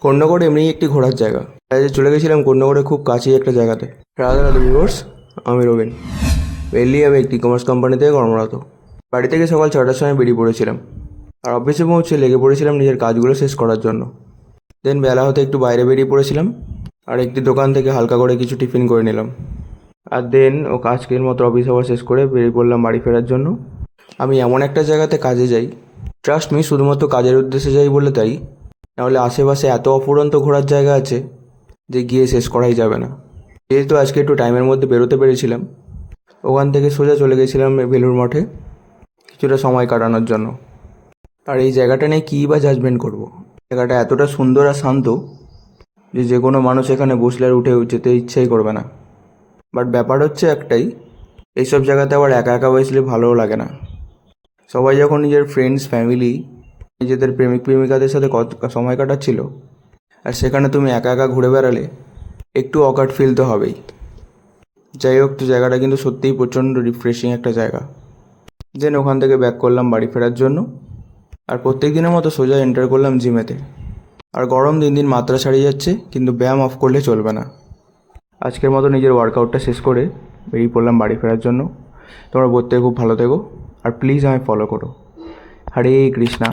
কন্যাগড় এমনিই একটি ঘোরার জায়গা। তাই চলে গেছিলাম কন্যাগড়ে খুব কাছেই একটা জায়গাতে। রাধা রাধা ভিউয়ার্স, আমি রবিন। মেনলি আমি একটি কমার্স কোম্পানিতে কর্মরত। বাড়ি থেকে সকাল 6টার সময় বেরিয়ে পড়েছিলাম, আর অফিসে পৌঁছে লেগে পড়েছিলাম নিজের কাজগুলো শেষ করার জন্য। দেন বেলা হতে একটু বাইরে বেরিয়ে পড়েছিলাম, আর একটি দোকান থেকে হালকা করে কিছু টিফিন করে নিলাম। আর দেন আজকের মতো অফিস আওয়ার শেষ করে বেরিয়ে পড়লাম বাড়ি ফেরার জন্য। আমি এমন একটা জায়গাতে কাজে যাই, ট্রাস্ট মি, শুধুমাত্র কাজের উদ্দেশ্যে যাই বলে তাই, নাহলে আশেপাশে এত অফুরন্ত ঘোরার জায়গা আছে যে গিয়ে শেষ করাই যাবে না। যেহেতু আজকে একটু টাইমের মধ্যে বেরোতে পেরেছিলাম, ওখান থেকে সোজা চলে গেছিলাম বেলুড় মঠে কিছুটা সময় কাটানোর জন্য। আর এই জায়গাটা নিয়ে কী বা জাজমেন্ট করবো। জায়গাটা এতটা সুন্দর আর শান্ত যে যে কোনো মানুষ এখানে বসলে আর উঠে যেতে ইচ্ছাই করবে না। বাট ব্যাপার হচ্ছে একটাই, এইসব জায়গাতে আবার একা একা বসলে ভালোও লাগে না। সবাই যখন নিজের ফ্রেন্ডস, ফ্যামিলি, নিজেদের প্রেমিক প্রেমিকাদের সাথে সময় কাটাচ্ছিল, আর সেখানে তুমি একা একা ঘুরে বেড়ালে একটু অকাট ফিল তো হবেই। যাই হোক, তো জায়গাটা কিন্তু সত্যিই প্রচণ্ড রিফ্রেশিং একটা জায়গা। দেন ওখান থেকে ব্যাক করলাম বাড়ি ফেরার জন্য, আর প্রত্যেক দিনের মতো সোজা এন্টার করলাম জিমেতে। আর গরম দিন দিন মাত্রা ছাড়িয়ে যাচ্ছে, কিন্তু ব্যায়াম অফ করলে চলবে না। আজকের মতো নিজের ওয়ার্কআউটটা শেষ করে বেরিয়ে পড়লাম বাড়ি ফেরার জন্য। তোমরা প্রত্যেকে খুব ভালো থেকো, আর প্লিজ আমায় ফলো করো। হরে কৃষ্ণা।